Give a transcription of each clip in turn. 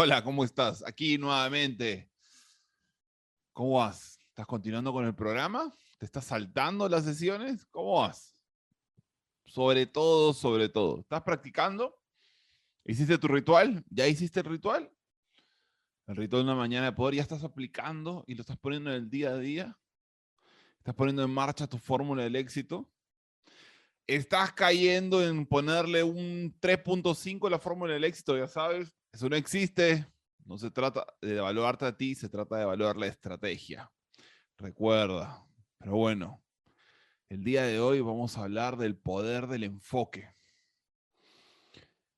Hola, ¿cómo estás? Aquí nuevamente. ¿Cómo vas? ¿Estás continuando con el programa? ¿Te estás saltando las sesiones? ¿Cómo vas? Sobre todo, sobre todo. ¿Estás practicando? ¿Hiciste tu ritual? ¿Ya hiciste el ritual? El ritual de una mañana de poder ya estás aplicando y lo estás poniendo en el día a día. ¿Estás poniendo en marcha tu fórmula del éxito? ¿Estás cayendo en ponerle un 3.5 a la fórmula del éxito? Ya sabes, eso no existe. No se trata de evaluarte a ti, se trata de evaluar la estrategia. Recuerda. Pero bueno, el día de hoy vamos a hablar del poder del enfoque.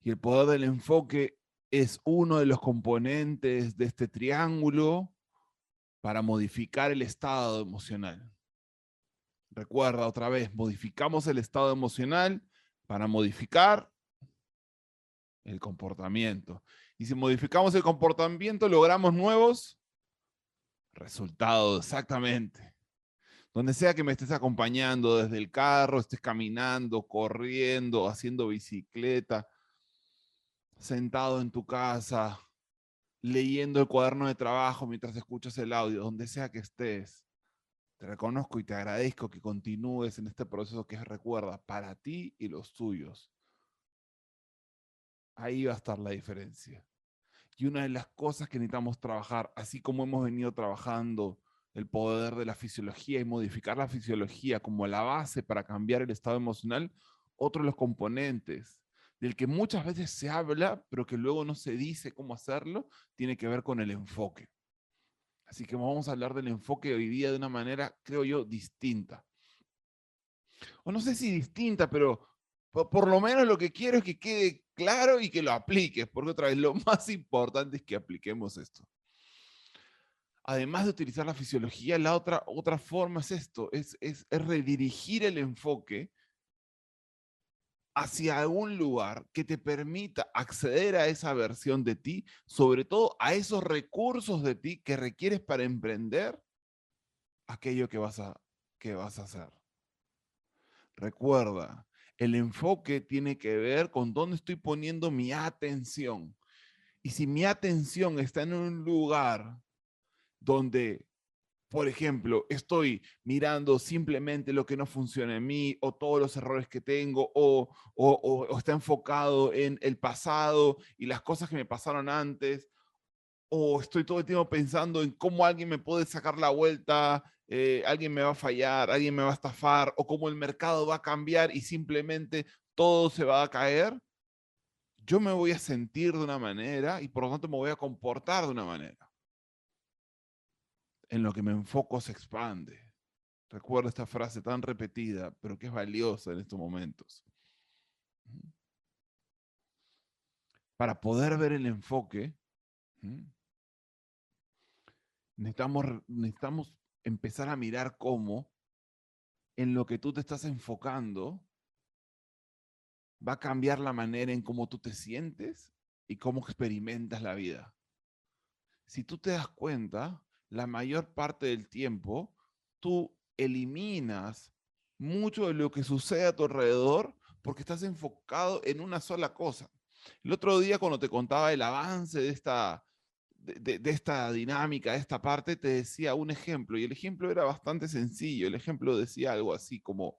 Y el poder del enfoque es uno de los componentes de este triángulo para modificar el estado emocional. Recuerda otra vez, modificamos el estado emocional para modificar el comportamiento. Y si modificamos el comportamiento, logramos nuevos resultados, exactamente. Donde sea que me estés acompañando, desde el carro, estés caminando, corriendo, haciendo bicicleta, sentado en tu casa, leyendo el cuaderno de trabajo mientras escuchas el audio, donde sea que estés. Te reconozco y te agradezco que continúes en este proceso que es, recuerda, para ti y los tuyos. Ahí va a estar la diferencia. Y una de las cosas que necesitamos trabajar, así como hemos venido trabajando el poder de la fisiología y modificar la fisiología como la base para cambiar el estado emocional, otro de los componentes del que muchas veces se habla, pero que luego no se dice cómo hacerlo, tiene que ver con el enfoque. Así que vamos a hablar del enfoque hoy día de una manera, creo yo, distinta. O no sé si distinta, pero por lo menos lo que quiero es que quede claro y que lo apliques, porque otra vez lo más importante es que apliquemos esto. Además de utilizar la fisiología, la otra forma es esto, es redirigir el enfoque hacia algún lugar que te permita acceder a esa versión de ti, sobre todo a esos recursos de ti que requieres para emprender aquello que vas a hacer. Recuerda, el enfoque tiene que ver con dónde estoy poniendo mi atención. Y si mi atención está en un lugar donde, por ejemplo, estoy mirando simplemente lo que no funciona en mí o todos los errores que tengo o está enfocado en el pasado y las cosas que me pasaron antes, o estoy todo el tiempo pensando en cómo alguien me puede sacar la vuelta, alguien me va a fallar, alguien me va a estafar, o cómo el mercado va a cambiar y simplemente todo se va a caer, yo me voy a sentir de una manera y por lo tanto me voy a comportar de una manera. En lo que me enfoco se expande. Recuerda esta frase tan repetida, pero que es valiosa en estos momentos. Para poder ver el enfoque, necesitamos empezar a mirar cómo en lo que tú te estás enfocando va a cambiar la manera en cómo tú te sientes y cómo experimentas la vida. Si tú te das cuenta, la mayor parte del tiempo tú eliminas mucho de lo que sucede a tu alrededor porque estás enfocado en una sola cosa. El otro día cuando te contaba el avance de esta dinámica, de esta parte, te decía un ejemplo y el ejemplo era bastante sencillo. El ejemplo decía algo así como...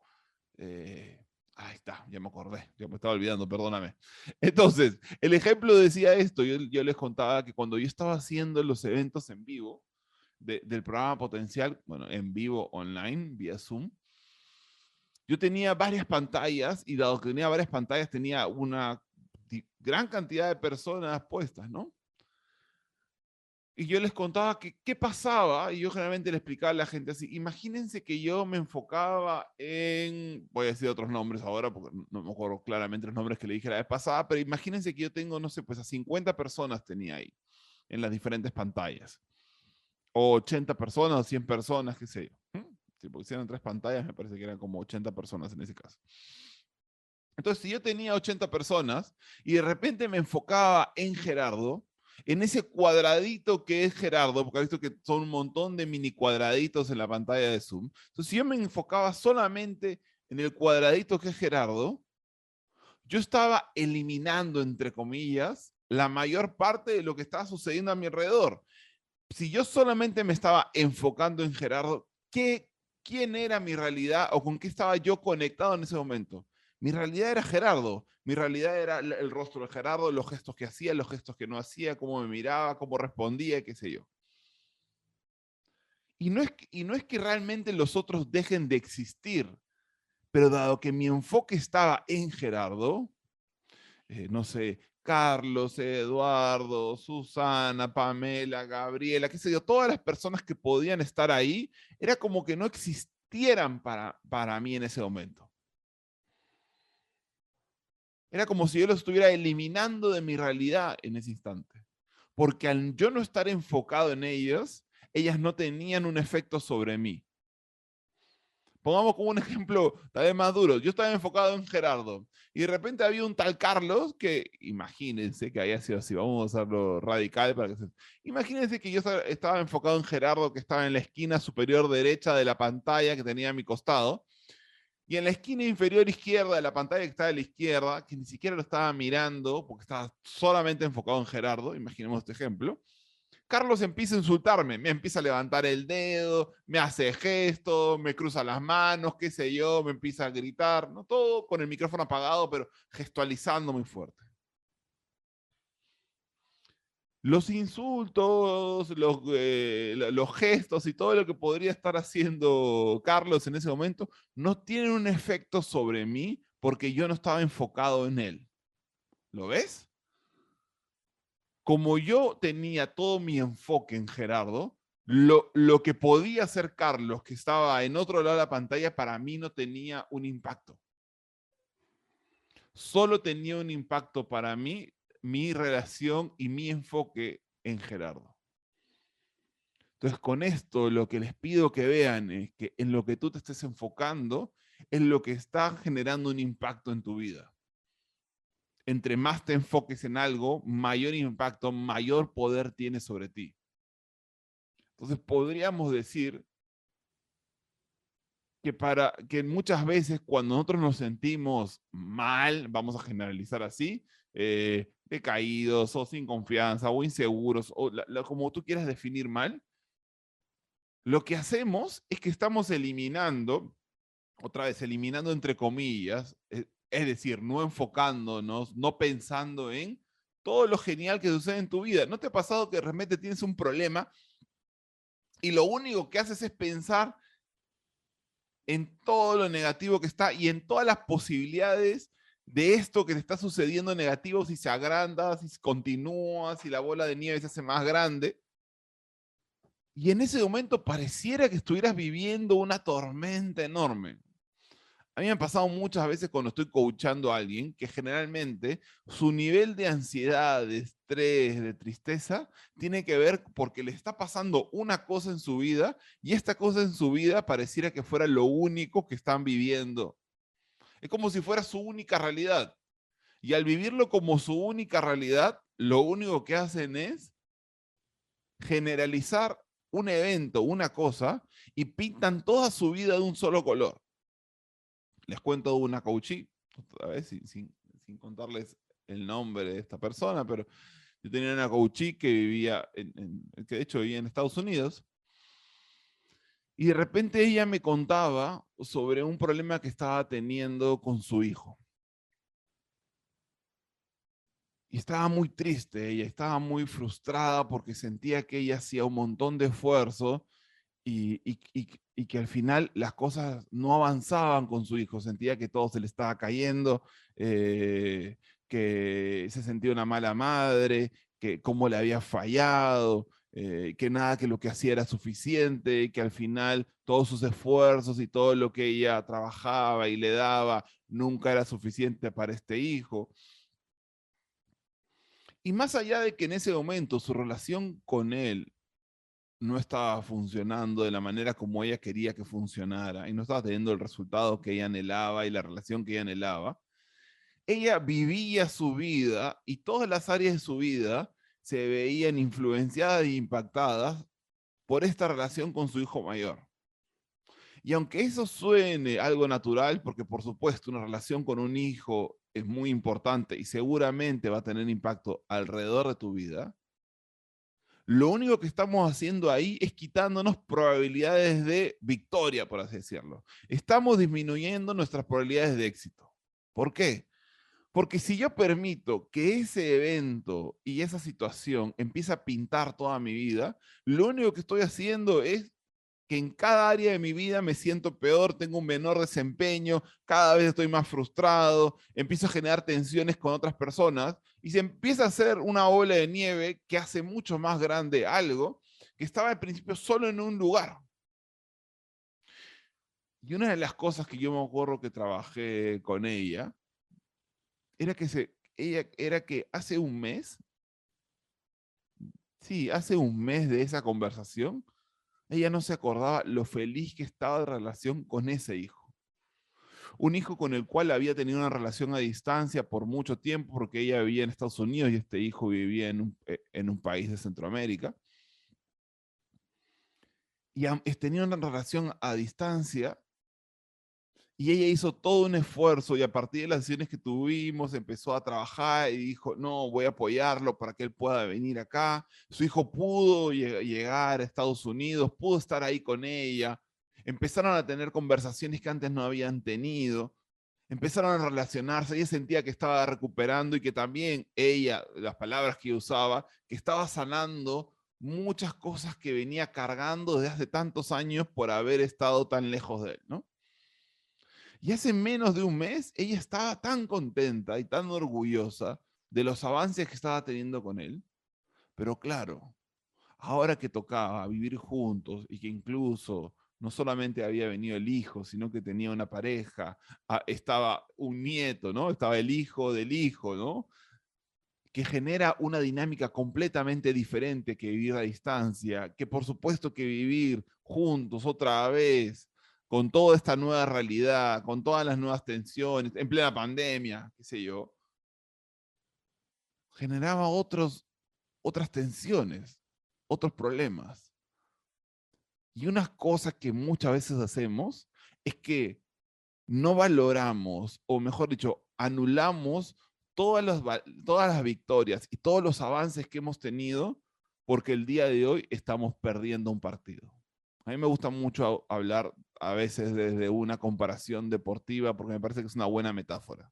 ahí está, ya me acordé, ya me estaba olvidando, perdóname. Entonces, el ejemplo decía esto, yo les contaba que cuando yo estaba haciendo los eventos en vivo del programa Potencial, bueno, en vivo online, vía Zoom, yo tenía varias pantallas y dado que tenía varias pantallas, tenía una gran cantidad de personas puestas, ¿no? Y yo les contaba que qué pasaba, y yo generalmente le explicaba a la gente así, imagínense que yo me enfocaba en, voy a decir otros nombres ahora, porque no me acuerdo claramente los nombres que le dije la vez pasada, pero imagínense que yo tengo, no sé, pues a 50 personas tenía ahí, en las diferentes pantallas, o 80 personas, o 100 personas, qué sé yo. Si pusieran 3 pantallas, me parece que eran como 80 personas en ese caso. Entonces, si yo tenía 80 personas y de repente me enfocaba en Gerardo, en ese cuadradito que es Gerardo, porque has visto que son un montón de mini cuadraditos en la pantalla de Zoom. Entonces, si yo me enfocaba solamente en el cuadradito que es Gerardo, yo estaba eliminando, entre comillas, la mayor parte de lo que estaba sucediendo a mi alrededor. Si yo solamente me estaba enfocando en Gerardo, ¿quién era mi realidad o con qué estaba yo conectado en ese momento? Mi realidad era Gerardo, mi realidad era el rostro de Gerardo, los gestos que hacía, los gestos que no hacía, cómo me miraba, cómo respondía, qué sé yo. Y no es que realmente los otros dejen de existir, pero dado que mi enfoque estaba en Gerardo, no sé, Carlos, Eduardo, Susana, Pamela, Gabriela, qué sé yo, todas las personas que podían estar ahí, era como que no existieran para mí en ese momento. Era como si yo los estuviera eliminando de mi realidad en ese instante. Porque al yo no estar enfocado en ellas no tenían un efecto sobre mí. Pongamos como un ejemplo tal vez más duro. Yo estaba enfocado en Gerardo y de repente había un tal Carlos que, imagínense que haya sido así, vamos a hacerlo radical para que se... Imagínense que yo estaba enfocado en Gerardo que estaba en la esquina superior derecha de la pantalla que tenía a mi costado y en la esquina inferior izquierda de la pantalla que estaba a la izquierda, que ni siquiera lo estaba mirando porque estaba solamente enfocado en Gerardo, imaginemos este ejemplo. Carlos empieza a insultarme, me empieza a levantar el dedo, me hace gestos, me cruza las manos, qué sé yo, me empieza a gritar, ¿no? Todo con el micrófono apagado, pero gestualizando muy fuerte. Los insultos, los gestos y todo lo que podría estar haciendo Carlos en ese momento no tienen un efecto sobre mí porque yo no estaba enfocado en él. ¿Lo ves? Como yo tenía todo mi enfoque en Gerardo, lo que podía hacer Carlos, que estaba en otro lado de la pantalla, para mí no tenía un impacto. Solo tenía un impacto para mí mi relación y mi enfoque en Gerardo. Entonces, con esto lo que les pido que vean es que en lo que tú te estés enfocando es lo que está generando un impacto en tu vida. Entre más te enfoques en algo, mayor impacto, mayor poder tiene sobre ti. Entonces podríamos decir que muchas veces cuando nosotros nos sentimos mal, vamos a generalizar así, decaídos o sin confianza o inseguros, o como tú quieras definir mal, lo que hacemos es que estamos eliminando, otra vez, eliminando entre comillas, es decir, no enfocándonos, no pensando en todo lo genial que sucede en tu vida. ¿No te ha pasado que de repente tienes un problema y lo único que haces es pensar en todo lo negativo que está y en todas las posibilidades de esto que te está sucediendo negativo, si se agranda, si continúa, si la bola de nieve se hace más grande? Y en ese momento pareciera que estuvieras viviendo una tormenta enorme. A mí me ha pasado muchas veces cuando estoy coachando a alguien que generalmente su nivel de ansiedad, de estrés, de tristeza, tiene que ver porque le está pasando una cosa en su vida y esta cosa en su vida pareciera que fuera lo único que están viviendo. Es como si fuera su única realidad. Y al vivirlo como su única realidad, lo único que hacen es generalizar un evento, una cosa, y pintan toda su vida de un solo color. Les cuento una coachee, otra vez sin contarles el nombre de esta persona, pero yo tenía una coachee que vivía, que de hecho vivía en Estados Unidos, y de repente ella me contaba sobre un problema que estaba teniendo con su hijo. Y estaba muy triste, ella estaba muy frustrada porque sentía que ella hacía un montón de esfuerzo y que al final las cosas no avanzaban con su hijo, sentía que todo se le estaba cayendo, que se sentía una mala madre, que cómo le había fallado, que nada, que lo que hacía era suficiente, que al final todos sus esfuerzos y todo lo que ella trabajaba y le daba nunca era suficiente para este hijo. Y más allá de que en ese momento su relación con él no estaba funcionando de la manera como ella quería que funcionara y no estaba teniendo el resultado que ella anhelaba y la relación que ella anhelaba, ella vivía su vida y todas las áreas de su vida se veían influenciadas e impactadas por esta relación con su hijo mayor. Y aunque eso suene algo natural, porque por supuesto una relación con un hijo es muy importante y seguramente va a tener impacto alrededor de tu vida, lo único que estamos haciendo ahí es quitándonos probabilidades de victoria, por así decirlo. Estamos disminuyendo nuestras probabilidades de éxito. ¿Por qué? Porque si yo permito que ese evento y esa situación empiece a pintar toda mi vida, lo único que estoy haciendo es que en cada área de mi vida me siento peor, tengo un menor desempeño, cada vez estoy más frustrado, empiezo a generar tensiones con otras personas y se empieza a hacer una bola de nieve que hace mucho más grande algo que estaba al principio solo en un lugar. Y una de las cosas que yo me acuerdo que trabajé con ella era que hace un mes, sí, hace un mes de esa conversación, ella no se acordaba lo feliz que estaba de relación con ese hijo. Un hijo con el cual había tenido una relación a distancia por mucho tiempo, porque ella vivía en Estados Unidos y este hijo vivía en un país de Centroamérica. Y tenía una relación a distancia y ella hizo todo un esfuerzo y a partir de las decisiones que tuvimos empezó a trabajar y dijo, no, voy a apoyarlo para que él pueda venir acá. Su hijo pudo llegar a Estados Unidos, pudo estar ahí con ella. Empezaron a tener conversaciones que antes no habían tenido. Empezaron a relacionarse, ella sentía que estaba recuperando y que también ella, las palabras que usaba, que estaba sanando muchas cosas que venía cargando desde hace tantos años por haber estado tan lejos de él, ¿no? Y hace menos de un mes, ella estaba tan contenta y tan orgullosa de los avances que estaba teniendo con él, pero claro, ahora que tocaba vivir juntos y que incluso no solamente había venido el hijo, sino que tenía una pareja, estaba un nieto, ¿no? Estaba el hijo del hijo, ¿no? Que genera una dinámica completamente diferente que vivir a distancia, que por supuesto que vivir juntos otra vez, con toda esta nueva realidad, con todas las nuevas tensiones, en plena pandemia, qué sé yo, generaba otras tensiones, otros problemas. Y unas cosas que muchas veces hacemos es que no valoramos, o mejor dicho, anulamos todas las victorias y todos los avances que hemos tenido porque el día de hoy estamos perdiendo un partido. A mí me gusta mucho hablar a veces desde una comparación deportiva porque me parece que es una buena metáfora.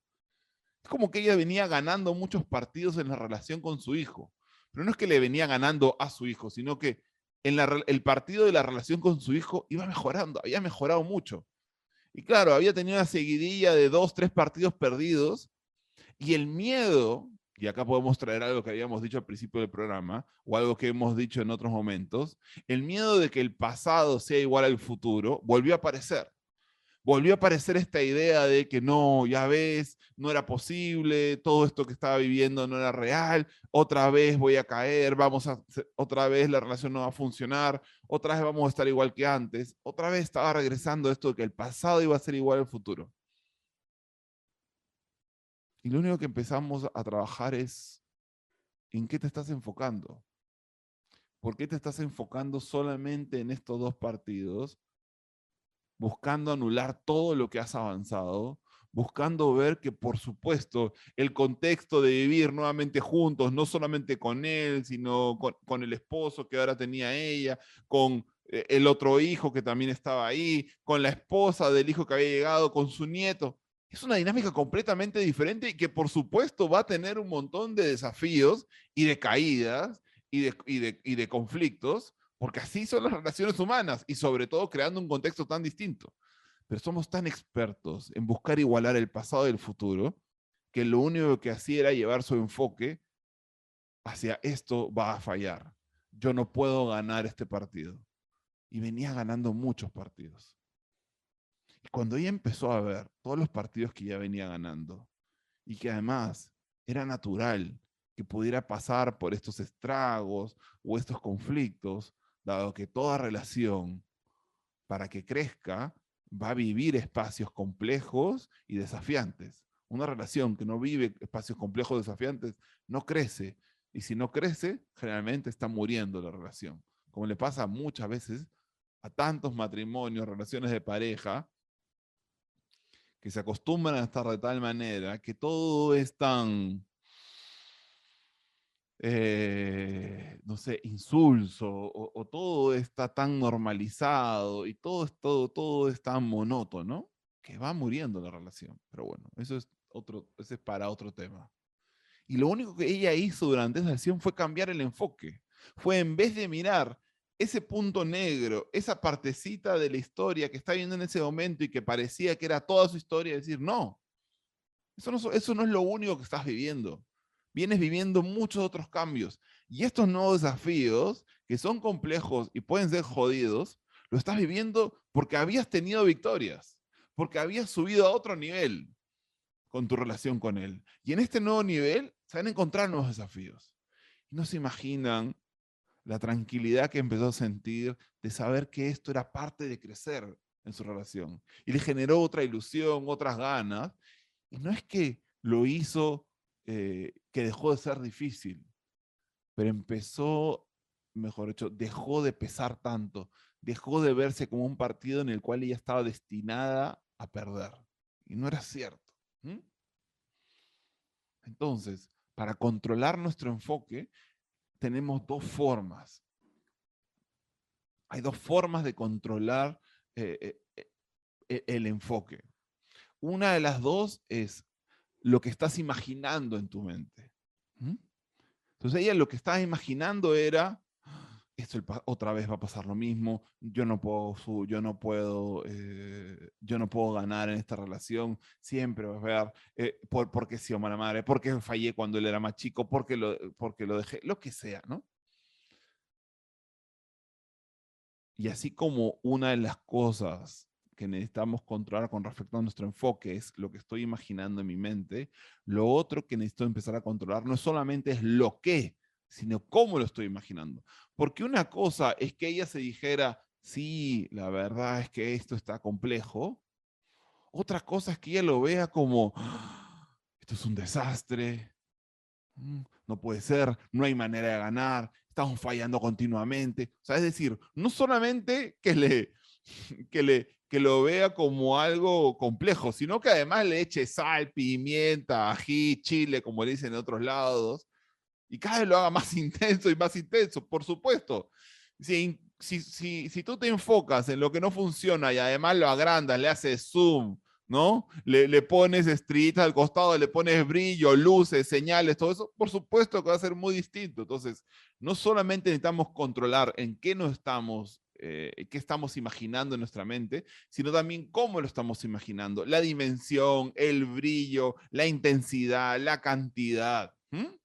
Es como que ella venía ganando muchos partidos en la relación con su hijo, pero no es que le venía ganando a su hijo, sino que el partido de la relación con su hijo iba mejorando, había mejorado mucho. Y claro, había tenido una seguidilla de 2, 3 partidos perdidos y el miedo, y acá podemos traer algo que habíamos dicho al principio del programa o algo que hemos dicho en otros momentos, el miedo de que el pasado sea igual al futuro volvió a aparecer. Volvió a aparecer esta idea de que no, ya ves, no era posible, todo esto que estaba viviendo no era real, otra vez voy a caer, otra vez la relación no va a funcionar, otra vez vamos a estar igual que antes, otra vez estaba regresando esto de que el pasado iba a ser igual al futuro. Y lo único que empezamos a trabajar es en qué te estás enfocando. ¿Por qué te estás enfocando solamente en estos 2 partidos? Buscando anular todo lo que has avanzado, buscando ver que, por supuesto, el contexto de vivir nuevamente juntos, no solamente con él, sino con el esposo que ahora tenía ella, con el otro hijo que también estaba ahí, con la esposa del hijo que había llegado, con su nieto. Es una dinámica completamente diferente y que, por supuesto, va a tener un montón de desafíos y de caídas y de conflictos, porque así son las relaciones humanas y sobre todo creando un contexto tan distinto. Pero somos tan expertos en buscar igualar el pasado y el futuro que lo único que hacía era llevar su enfoque hacia esto va a fallar. Yo no puedo ganar este partido. Y venía ganando muchos partidos. Y cuando ella empezó a ver todos los partidos que ya venía ganando y que además era natural que pudiera pasar por estos estragos o estos conflictos, dado que toda relación, para que crezca, va a vivir espacios complejos y desafiantes. Una relación que no vive espacios complejos y desafiantes no crece. Y si no crece, generalmente está muriendo la relación. Como le pasa muchas veces a tantos matrimonios, relaciones de pareja, que se acostumbran a estar de tal manera que todo es tan, no sé, insulso, o todo está tan normalizado y todo es tan monótono que va muriendo la relación. Pero bueno, ese es para otro tema. Y lo único que ella hizo durante esa sesión fue cambiar el enfoque. Fue en vez de mirar ese punto negro, esa partecita de la historia que está viendo en ese momento y que parecía que era toda su historia, decir, no, eso no es lo único que estás viviendo. Vienes viviendo muchos otros cambios. Y estos nuevos desafíos, que son complejos y pueden ser jodidos, lo estás viviendo porque habías tenido victorias, porque habías subido a otro nivel con tu relación con él. Y en este nuevo nivel se van a encontrar nuevos desafíos. Y no se imaginan la tranquilidad que empezó a sentir de saber que esto era parte de crecer en su relación. Y le generó otra ilusión, otras ganas. Y no es que lo hizo, que dejó de ser difícil, pero empezó, mejor dicho, dejó de pesar tanto, dejó de verse como un partido en el cual ella estaba destinada a perder. Y no era cierto. ¿Mm? Entonces, para controlar nuestro enfoque, tenemos dos formas. Hay dos formas de controlar el enfoque. Una de las dos es lo que estás imaginando en tu mente. ¿Mm? Entonces ella lo que estaba imaginando era, otra vez va a pasar lo mismo, yo no puedo ganar en esta relación, siempre va a ver, porque he sido mala madre, porque fallé cuando él era más chico, porque lo dejé, lo que sea, ¿no? Y así como una de las cosas que necesitamos controlar con respecto a nuestro enfoque es lo que estoy imaginando en mi mente, lo otro que necesito empezar a controlar no solamente es lo que, sino cómo lo estoy imaginando. Porque una cosa es que ella se dijera, sí, la verdad es que esto está complejo. Otra cosa es que ella lo vea como, esto es un desastre, no puede ser, no hay manera de ganar, estamos fallando continuamente. O sea, es decir, no solamente que lo vea como algo complejo, sino que además le eche sal, pimienta, ají, chile, como le dicen en otros lados, y cada vez lo haga más intenso y más intenso, por supuesto. Si tú te enfocas en lo que no funciona y además lo agrandas, le haces zoom, ¿no? Le pones estrellitas al costado, le pones brillo, luces, señales, todo eso, por supuesto que va a ser muy distinto. Entonces, no solamente necesitamos controlar en qué estamos imaginando en nuestra mente, sino también cómo lo estamos imaginando, la dimensión, el brillo, la intensidad, la cantidad. ¿Mm?